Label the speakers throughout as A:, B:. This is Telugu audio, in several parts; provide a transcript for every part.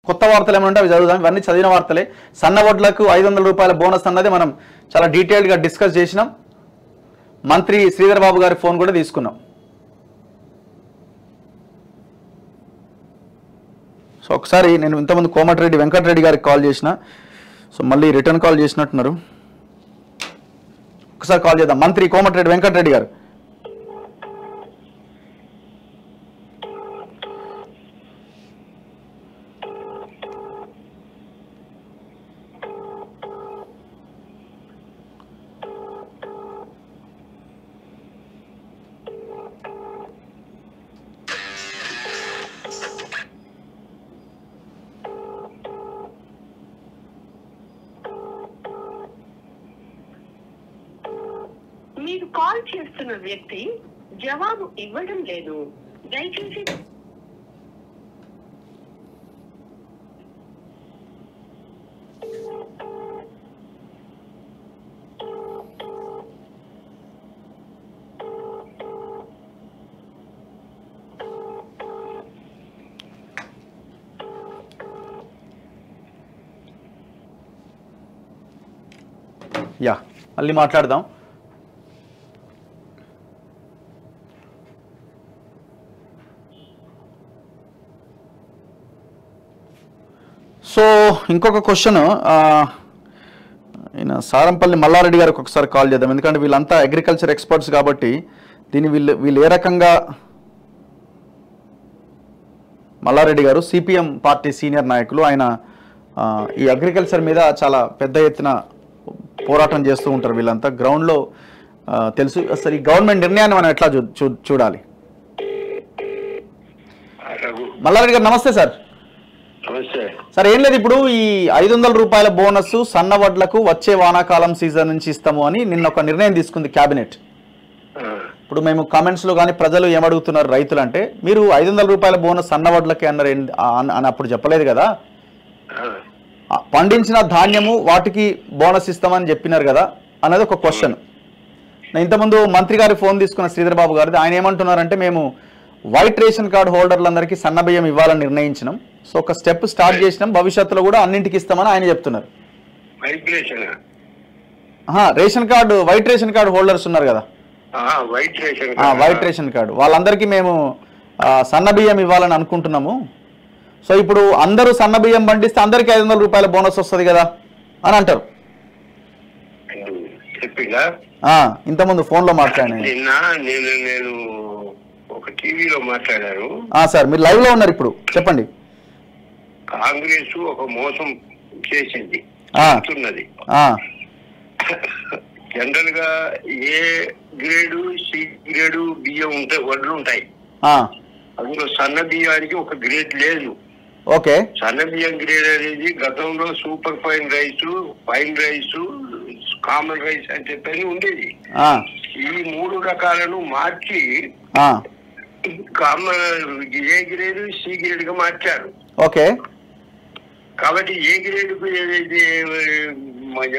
A: కొత్త వార్తలు ఏమైనా ఉంటే అవి చదువుదాం. ఇవన్నీ చదివిన వార్తలే. సన్న వడ్లకు 500 రూపాయల బోనస్ అన్నది మనం చాలా డీటెయిల్డ్గా డిస్కస్ చేసినాం. మంత్రి శ్రీధర్ బాబు గారి ఫోన్ కూడా తీసుకున్నాం. సో ఒకసారి నేను ఇంతకుముందు కోమటిరెడ్డి వెంకటరెడ్డి గారికి కాల్ చేసిన, సో మళ్ళీ రిటర్న్ కాల్ చేసినట్టున్నారు. ఒకసారి కాల్ చేద్దాం. మంత్రి కోమటిరెడ్డి వెంకటరెడ్డి గారు.
B: మీరు కాల్ చేస్తున్న వ్యక్తి జవాబు ఇవ్వడం లేదు. దయచేసి
A: మళ్ళీ మాట్లాడదాం. సో ఇంకొక క్వశ్చన్, ఈయన సారంపల్లి మల్లారెడ్డి గారికి ఒకసారి కాల్ చేద్దాం. ఎందుకంటే వీళ్ళంతా అగ్రికల్చర్ ఎక్స్పర్ట్స్ కాబట్టి దీన్ని వీళ్ళు ఏ రకంగా, మల్లారెడ్డి గారు సిపిఎం పార్టీ సీనియర్ నాయకులు, ఆయన ఈ అగ్రికల్చర్ మీద చాలా పెద్ద ఎత్తున పోరాటం చేస్తూ ఉంటారు. వీళ్ళంతా గ్రౌండ్లో తెలుసు. అసలు ఈ గవర్నమెంట్ నిర్ణయాన్ని మనం ఎట్లా చూడాలి? మల్లారెడ్డి గారు నమస్తే సార్. సార్ ఏం లేదు, ఇప్పుడు ఈ 500 రూపాయల బోనస్ సన్న వడ్లకు వచ్చే వానాకాలం సీజన్ నుంచి ఇస్తాము అని నిన్న ఒక నిర్ణయం తీసుకుంది కేబినెట్. ఇప్పుడు మేము కామెంట్స్ లో కానీ ప్రజలు ఏమడుగుతున్నారు రైతులు అంటే, మీరు 500 రూపాయల బోనస్ సన్న వడ్లకి అన్నారు అని అప్పుడు చెప్పలేదు కదా, పండించిన ధాన్యము వాటికి బోనస్ ఇస్తామని చెప్పినారు కదా అన్నది ఒక క్వశ్చన్. నేను ఇంతకుముందు మంత్రి గారి ఫోన్ తీసుకున్న శ్రీధర్ బాబు గారిది. ఆయన ఏమంటున్నారంటే, మేము వైట్ రేషన్ కార్డు హోల్డర్లందరికీ సన్న బియ్యం ఇవ్వాలని నిర్ణయించినాం. సో ఒక స్టెప్ స్టార్ట్ చేసినాం, భవిష్యత్తులో కూడా అన్నింటికి ఇస్తామని ఆయన చెప్తున్నారు. Ration card, white ration card holders ఉన్నారు కదా, వైట్ రేషన్ కార్డు వాళ్ళందరికీ మేము సన్న బియ్యం ఇవ్వాలని అనుకుంటున్నాము. సో ఇప్పుడు అందరూ సన్న బియ్యం పండిస్తే అందరికీ 500 రూపాయల బోనస్ వస్తుంది కదా అని అంటారు. ఇంతకుముందు ఫోన్ లో మాట్లాడాను,
C: నేను ఒక టీవీలో మాట్లాడారు.
A: సార్ మీరు లైవ్ లో ఉన్నారు ఇప్పుడు, చెప్పండి.
C: కాంగ్రెస్ ఒక మోసం చేసింది ఉన్నది. జనరల్ గా ఏ గ్రేడు, సి గ్రేడు బియ్యం ఉంటాయి, వడ్లు ఉంటాయి. అందులో సన్న బియ్యానికి ఒక గ్రేడ్ లేదు.
A: ఓకే,
C: సన్న బియ్యం గ్రేడ్ అనేది గతంలో super fine rice, fine rice, common rice అని చెప్పని ఉండేది. ఈ 3 రకాలను మార్చి ఏ గ్రేడ్, సి గ్రేడ్ గా మార్చారు.
A: ఓకే,
C: కాబట్టి ఏ గ్రేడ్ కు ఏదైతే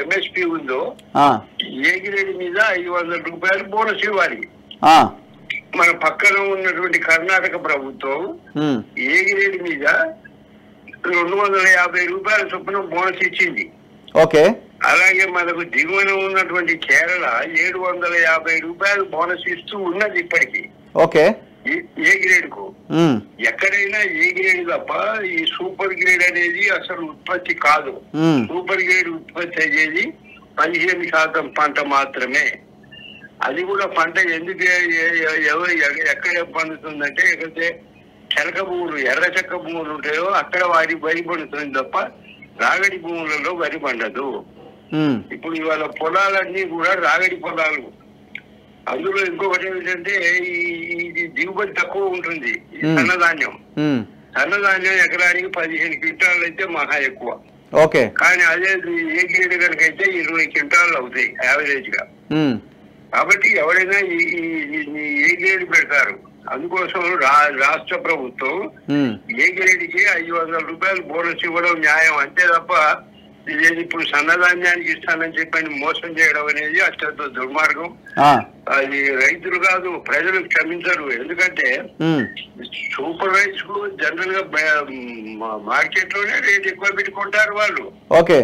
C: ఎంఎస్పి ఉందో ఏ గ్రేడ్ మీద 500 రూపాయలు బోనస్ ఇవ్వాలి. మన పక్కన ఉన్నటువంటి కర్ణాటక ప్రభుత్వం ఏ గ్రేడ్ మీద 250 రూపాయల చొప్పున బోనస్ ఇచ్చింది.
A: ఓకే,
C: అలాగే మనకు దిగువన ఉన్నటువంటి కేరళ 750 రూపాయలు బోనస్ ఇస్తూ ఉన్నది ఇప్పటికీ.
A: ఓకే,
C: ఏ గ్రేడ్ కు ఎక్కడైనా ఏ గ్రేడ్ తప్ప ఈ సూపర్ గ్రేడ్ అనేది అసలు ఉత్పత్తి కాదు. సూపర్ గ్రేడ్ ఉత్పత్తి అయ్యేది 15% పంట మాత్రమే. అది కూడా పంట ఎందుకు ఎక్కడ పండుతుందంటే, ఎక్కడైతే చెలక భూములు, ఎర్ర చెక్క భూములు ఉంటాయో అక్కడ వరి పండుతుంది తప్ప రాగడి భూములలో వరి పండదు. ఇప్పుడు ఇవాళ పొలాలన్నీ కూడా రాగడి పొలాలు. అందులో ఇంకొకటి ఏమిటంటే ఇది దిగుబడి తక్కువ ఉంటుంది. సన్నధాన్యం ఎకరానికి 15 క్వింటాలు అయితే మహా ఎక్కువ.
A: ఓకే,
C: కానీ అదే ఏ గ్రేడ్ కనుక అయితే 20 క్వింటాలు అవుతాయి యావరేజ్ గా. కాబట్టి ఎవరైనా ఏ గ్రేడ్ పెడతారు. అందుకోసం రాష్ట్ర ప్రభుత్వం ఏ గ్రేడ్ కి 500 రూపాయలు బోనస్ ఇవ్వడం న్యాయం, అంతే తప్ప ఇదేది ఇప్పుడు సన్నధాన్యానికి ఇస్తానని చెప్పని మోసం చేయడం అనేది అత్యంత దుర్మార్గం. అది రైతులు కాదు ప్రజలు క్షమించరు. ఎందుకంటే సూపర్ రైస్ కు జనరల్ గా మార్కెట్ లోనే రేట్ ఎక్కువ పెట్టుకుంటారు వాళ్ళు.
A: ఓకే,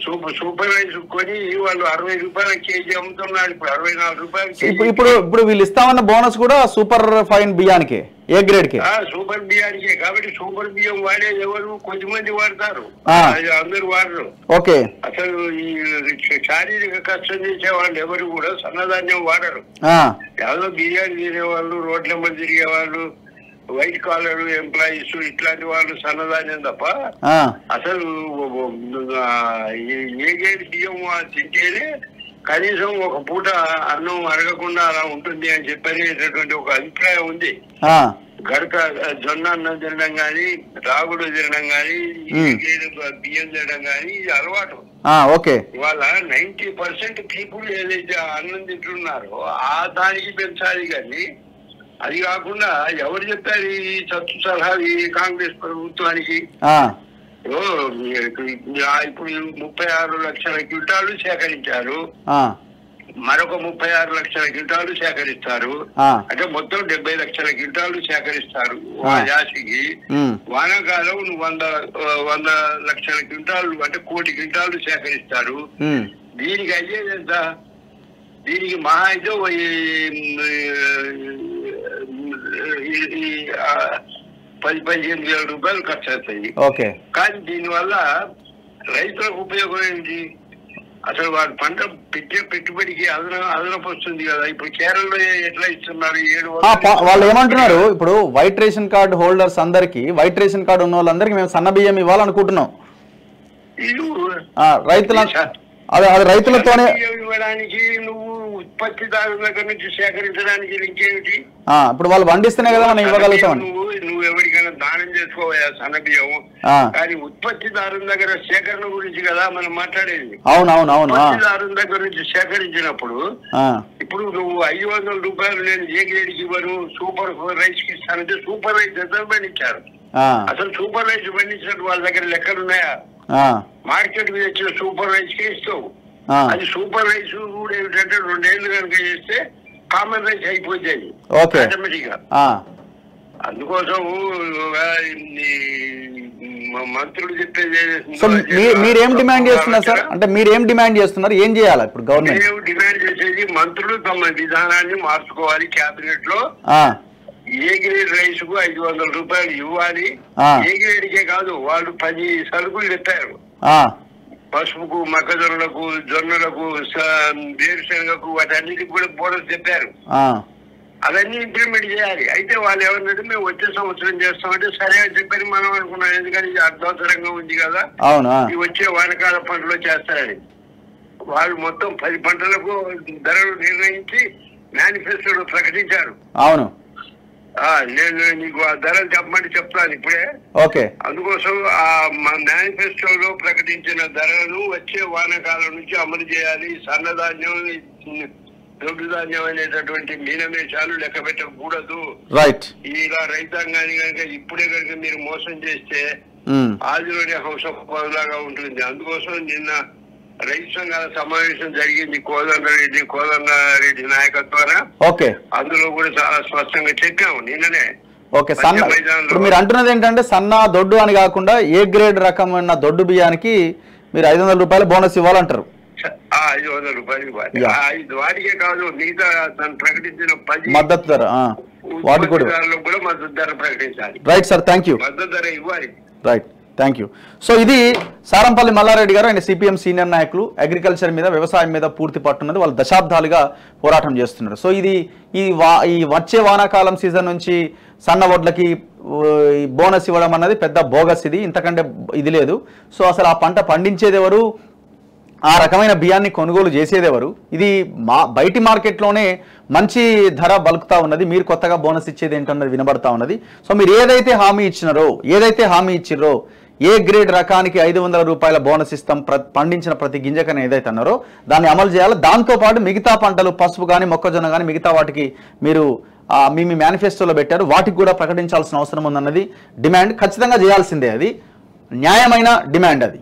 C: సూపర్ రైస్ కొని వాళ్ళు 60 రూపాయల కేజీ అమ్ముతున్నారు. ఇప్పుడు 64 రూపాయలు.
A: ఇప్పుడు వీళ్ళు ఇస్తామన్న బోనస్ కూడా సూపర్ ఫైన్ బియ్యానికి, ఏ గ్రేడ్ కి?
C: సూపర్ బియ్యానికే. కాబట్టి సూపర్ బియ్యం వాడేది ఎవరు? కొద్దిమంది వాడతారు, అందరు వాడరు.
A: ఓకే,
C: అసలు ఈ శారీరక కష్టం చేసే వాళ్ళు ఎవరు కూడా సన్నధాన్యం వాడరు. ఏదో బిర్యానీ తినేవాళ్ళు, రోడ్ల తిరిగే వాళ్ళు, వైట్ కాలర్ ఎంప్లాయీస్ ఇట్లాంటి వాళ్ళు సన్నధాన్యం తప్ప అసలు ఏ గ్రేడ్ బియ్యం తింటేనే కనీసం ఒక పూట అన్నం అరగకుండా అలా ఉంటుంది అని చెప్పనేటటువంటి ఒక అభిప్రాయం ఉంది. గడక జొన్న అన్నం తినడం కానీ, రాగులు తినడం కానీ, బియ్యం తినడం కానీ ఇది అలవాటు. ఇవాళ 90% పీపుల్ ఏదైతే అన్నం తింటున్నారో ఆ దానికి పెంచాలి. కానీ అది కాకుండా ఎవరు చెప్పారు ఈ చత్తు సలహా ఈ కాంగ్రెస్ ప్రభుత్వానికి? ఇప్పుడు 36 లక్షల క్వింటాలు సేకరించారు, మరొక 36 లక్షల క్వింటాలు సేకరిస్తారు. అంటే మొత్తం 70 లక్షల క్వింటాలు సేకరిస్తారు యాసికి. వానాకాలం 100 లక్షల క్వింటాలు అంటే 1 కోటి క్వింటాలు సేకరిస్తారు. దీనికి అయ్యేది ఎంత? దీనికి మహా అయితే 10-15 వేల రూపాయలు ఖర్చు అవుతాయి. కానీ దీనివల్ల రైతులకు ఉపయోగం ఏంటి? అసలు వాడు పంట పెట్టే పెట్టుబడికి అదనపు వస్తుంది కదా. ఇప్పుడు కేరళలో ఎట్లా ఇస్తున్నారు? 700.
A: వాళ్ళు ఏమంటున్నారు, ఇప్పుడు వైట్ రేషన్ కార్డు హోల్డర్స్ అందరికి, వైట్ రేషన్ కార్డు ఉన్న వాళ్ళందరికీ మేము సన్న బియ్యం ఇవ్వాలనుకుంటున్నాం. రైతులతోనే
C: ఇవ్వడానికి నువ్వు ఉత్పత్తిదారుల దగ్గర నుంచి సేకరించడానికి ఇంకేమిటి?
A: ఇప్పుడు వాళ్ళు పండిస్తేనే కదా మనం ఇవ్వగలుగుతాం.
C: నువ్వు ఎవరికైనా దానం చేసుకోవా సన్న బియ్యం? కానీ ఉత్పత్తిదారుల దగ్గర సేకరణ గురించి కదా మనం మాట్లాడేది. ఉత్పత్తిదారుల దగ్గర నుంచి సేకరించినప్పుడు ఇప్పుడు నువ్వు 500 రూపాయలు నేను ఏ గ్రేడ్కి ఇవ్వను, సూపర్ రైస్ కి ఇస్తానంటే సూపర్ రైస్ ఎంత పండించారు? అసలు సూపర్ రైస్ పండించినట్టు వాళ్ళ దగ్గర లెక్కలు ఉన్నాయా? మార్కెట్ మీద వచ్చిన సూపర్ రైస్ కి ఇస్తావు. అది సూపర్ రైస్ కూడా ఏమిటంటే 2 ఏళ్ళు కనుక చేస్తే కామన్ రైస్ అయిపోతాయి ఆటోమేటిక్ గా. అందుకోసం మంత్రులు చెప్పేది
A: మీరేం డిమాండ్ చేస్తున్నారు సార్? అంటే మీరేం డిమాండ్ చేస్తున్నారు? ఏం చేయాలి ఇప్పుడు గవర్నమెంట్?
C: డిమాండ్ చేసేది మంత్రులు తమ విధానాన్ని మార్చుకోవాలి. క్యాబినెట్ లో ఏ గ్రేడ్ రైస్ కు 500 రూపాయలు ఇవ్వాలి. ఏ గ్రేడ్ కే కాదు, వాళ్ళు 10 సరుకులు చెప్పారు. పసుపుకు, మొక్కజొన్నలకు, జొన్నలకు, వేరుశనగకు, వాటన్నిటికి కూడా బోనస్ చెప్పారు. అవన్నీ ఇంప్లిమెంట్ చేయాలి. అయితే వాళ్ళు ఎవరినంటే మేము వచ్చే సంవత్సరం చేస్తామంటే సరే అని చెప్పని మనం అనుకున్నాం. ఎందుకంటే ఇది అర్థవసరంగా ఉంది కదా, ఈ వచ్చే వానకాల పంటలో చేస్తారని. వాళ్ళు మొత్తం 10 పంటలకు ధరలు నిర్ణయించి మేనిఫెస్టోలో ప్రకటించారు.
A: అవును,
C: నేను నీకు ఆ ధరలు చెప్పమంటే చెప్తాను ఇప్పుడే. అందుకోసం ఆ మేనిఫెస్టోలో ప్రకటించిన ధరలను వచ్చే వానాకాలం నుంచి అమలు చేయాలి. సన్నధాన్యం, దొడ్డు ధాన్యం అనేటటువంటి మీనమేషాలు లెక్క పెట్టకూడదు. ఇలా రైతాంగాన్ని కనుక ఇప్పుడే కనుక మీరు మోసం చేస్తే ఆదిలోనే హంసలాగా ఉంటుంది. అందుకోసం నిన్న రైతు సంఘాల సమావేశం జరిగింది కోదండరెడ్డి నాయకత్వాన. అందులో కూడా చాలా స్పష్టంగా చెప్పాము నిన్ననే.
A: ఇప్పుడు మీరు అంటున్నది ఏంటంటే సన్న దొడ్డు అని కాకుండా ఏ గ్రేడ్ రకమైన దొడ్డు బియ్యానికి మీరు 500 రూపాయలు బోనస్ ఇవ్వాలంటారు.
C: 500 రూపాయలు ఇవ్వాలి. వాటికే కాదు, మిగతా తను ప్రకటించిన 10
A: మద్దతు ధర వాటి కూడా
C: మద్దతు ధర ప్రకటించాలి.
A: Right sir, thank you.
C: మద్దతు ధర ఇవ్వాలి.
A: Right, thank you. సో ఇది సారంపల్లి మల్లారెడ్డి గారు, ఆయన సిపిఎం సీనియర్ నాయకులు. అగ్రికల్చర్ మీద, వ్యవసాయం మీద పూర్తి పట్టున్నది. వాళ్ళు దశాబ్దాలుగా పోరాటం చేస్తున్నారు. సో ఈ వచ్చే వానాకాలం సీజన్ నుంచి సన్న వడ్లకి బోనస్ ఇవ్వడం అన్నది పెద్ద బోగస్. ఇది ఇంతకంటే ఇది లేదు. సో అసలు ఆ పంట పండించేది ఎవరు, ఆ రకమైన బియ్యాన్ని కొనుగోలు చేసేది ఎవరు? ఇది బయటి మార్కెట్లోనే మంచి ధర బలుకుతా ఉన్నది. మీరు కొత్తగా బోనస్ ఇచ్చేది ఏంటన్నది వినబడతా ఉన్నది. సో మీరు ఏదైతే హామీ ఇచ్చిర్రో ఏ గ్రేడ్ రకానికి 500 రూపాయల బోనస్ ఇస్తాం పండించిన ప్రతి గింజకని ఏదైతే అన్నారో దాన్ని అమలు చేయాలి. దాంతోపాటు మిగతా పంటలు, పసుపు కానీ, మొక్కజొన్న కానీ, మిగతా వాటికి మీరు మీ మేనిఫెస్టోలో పెట్టారు, వాటికి కూడా ప్రకటించాల్సిన అవసరం ఉందన్నది డిమాండ్. ఖచ్చితంగా చేయాల్సిందే, అది న్యాయమైన డిమాండ్ అది.